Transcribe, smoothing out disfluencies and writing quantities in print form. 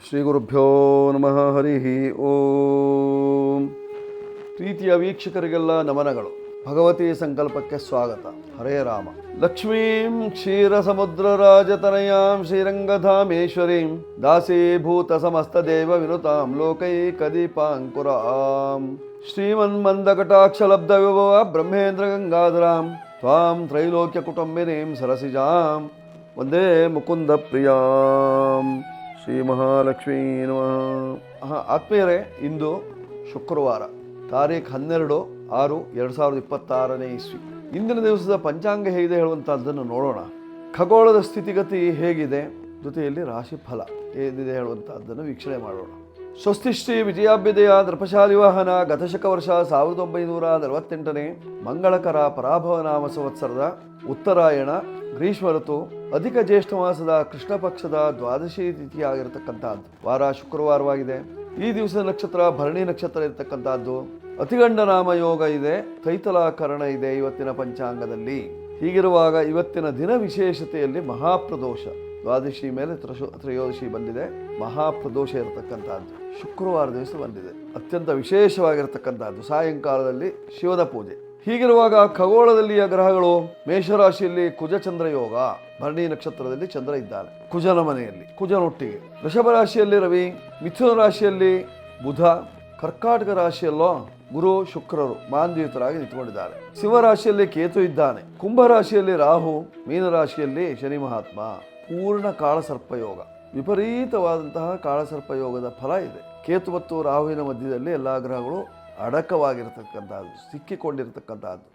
ಶ್ರೀ ಗುರುಭ್ಯೋ ನಮಃ. ಹರಿ ಓಂ. ಪ್ರೀತಿಯ ವೀಕ್ಷಕರಿಗೆಲ್ಲ ನಮನಗಳು. ಭಗವತಿ ಸಂಕಲ್ಪಕ್ಕೆ ಸ್ವಾಗತ. ಹರೇ ರಾಮ. ಲಕ್ಷ್ಮೀಂ ಕ್ಷೀರ ಸಮುದ್ರ ರಾಜತನಯಾಂ ಶ್ರೀರಂಗಧಾಮೇಶ್ವರೀಂ ದಾಸೀಭೂತ ಸಮಸ್ತ ದೇವ ವಿನುತಾಂ ಲೋಕೈಕದೀಪಾಂಕುರಾಂ ಶ್ರೀಮನ್ಮಂದಕಟಾಕ್ಷಲಬ್ಧ ವಿಭವ ಬ್ರಹ್ಮೇಂದ್ರ ಗಂಗಾಧರಾಂ ತ್ವಾಂ ತ್ರೈಲೋಕ್ಯ ಕುಟುಂಬಿನೀಂ ಸರಸಿಜಾಂ ವಂದೇ ಮುಕುಂದ ಪ್ರಿಯಾಂ. ಶ್ರೀ ಮಹಾಲಕ್ಷ್ಮೀ ನಮಃ. ಆತ್ಮೀಯರೇ, ಇಂದು ಶುಕ್ರವಾರ, ತಾರೀಖು 12/6/2026 ಇಸ್ವಿ. ಇಂದಿನ ದಿವಸದ ಪಂಚಾಂಗ ಹೇಗಿದೆ ಹೇಳುವಂಥದ್ದನ್ನು ನೋಡೋಣ. ಖಗೋಳದ ಸ್ಥಿತಿಗತಿ ಹೇಗಿದೆ, ಜೊತೆಯಲ್ಲಿ ರಾಶಿಫಲ ಏನಿದೆ ಹೇಳುವಂಥದ್ದನ್ನು ವೀಕ್ಷಣೆ ಮಾಡೋಣ. ಸ್ವಸ್ತಿಶ್ರೀ ವಿಜಯಾಭ್ಯುದಯ ನೃಪಶಾಲಿ ವಾಹನ ಗತಶಕ ವರ್ಷ 1948 ಮಂಗಳಕರ ಪರಾಭವ ನಾಮ ಸಂವತ್ಸರದ ಉತ್ತರಾಯಣ ಗ್ರೀಷ್ಮ ಋತು ಅಧಿಕ ಜ್ಯೇಷ್ಠ ಮಾಸದ ಕೃಷ್ಣ ಪಕ್ಷದ ದ್ವಾದಶಿ ತಿಥಿಯಾಗಿರತಕ್ಕಂಥದ್ದು. ವಾರ ಶುಕ್ರವಾರವಾಗಿದೆ. ಈ ದಿವಸದ ನಕ್ಷತ್ರ ಭರಣಿ ನಕ್ಷತ್ರ ಇರತಕ್ಕಂಥದ್ದು. ಅತಿಗಂಡ ನಾಮ ಯೋಗ ಇದೆ, ತೈತಲಾಕರಣ ಇದೆ ಇವತ್ತಿನ ಪಂಚಾಂಗದಲ್ಲಿ. ಹೀಗಿರುವಾಗ ಇವತ್ತಿನ ದಿನ ವಿಶೇಷತೆಯಲ್ಲಿ ಮಹಾಪ್ರದೋಷ, ದ್ವಾದಶಿ ಮೇಲೆ ತ್ರಯೋದಶಿ ಬಂದಿದೆ, ಮಹಾಪ್ರದೋಷ ಇರತಕ್ಕಂಥದ್ದು ಶುಕ್ರವಾರ ದಿವಸ ಬಂದಿದೆ. ಅತ್ಯಂತ ವಿಶೇಷವಾಗಿರತಕ್ಕಂಥದ್ದು ಸಾಯಂಕಾಲದಲ್ಲಿ ಶಿವನ ಪೂಜೆ. ಹೀಗಿರುವಾಗ ಖಗೋಳದಲ್ಲಿಯ ಗ್ರಹಗಳು ಮೇಷರಾಶಿಯಲ್ಲಿ ಕುಜ ಚಂದ್ರ ಯೋಗ, ಭರಣಿ ನಕ್ಷತ್ರದಲ್ಲಿ ಚಂದ್ರ ಇದ್ದಾನೆ ಕುಜನ ಮನೆಯಲ್ಲಿ, ಕುಜನೊಟ್ಟಿಗೆ. ವೃಷಭ ರಾಶಿಯಲ್ಲಿ ರವಿ, ಮಿಥುನ ರಾಶಿಯಲ್ಲಿ ಬುಧ, ಕರ್ಕಾಟಕ ರಾಶಿಯಲ್ಲೋ ಗುರು ಶುಕ್ರರು ಮಾಂದ್ಯುತರಾಗಿ ನಿಂತುಕೊಂಡಿದ್ದಾರೆ. ಸಿಂಹರಾಶಿಯಲ್ಲಿ ಕೇತು ಇದ್ದಾನೆ, ಕುಂಭರಾಶಿಯಲ್ಲಿ ರಾಹು, ಮೀನರಾಶಿಯಲ್ಲಿ ಶನಿ ಮಹಾತ್ಮ. ಪೂರ್ಣ ಕಾಳಸರ್ಪಯೋಗ, ವಿಪರೀತವಾದಂತಹ ಕಾಳಸರ್ಪಯೋಗದ ಫಲ ಇದೆ. ಕೇತು ಮತ್ತು ರಾಹುವಿನ ಮಧ್ಯದಲ್ಲಿ ಎಲ್ಲ ಗ್ರಹಗಳು ಅಡಕವಾಗಿರತಕ್ಕಂಥದ್ದು, ಸಿಕ್ಕಿಕೊಂಡಿರತಕ್ಕಂಥದ್ದು.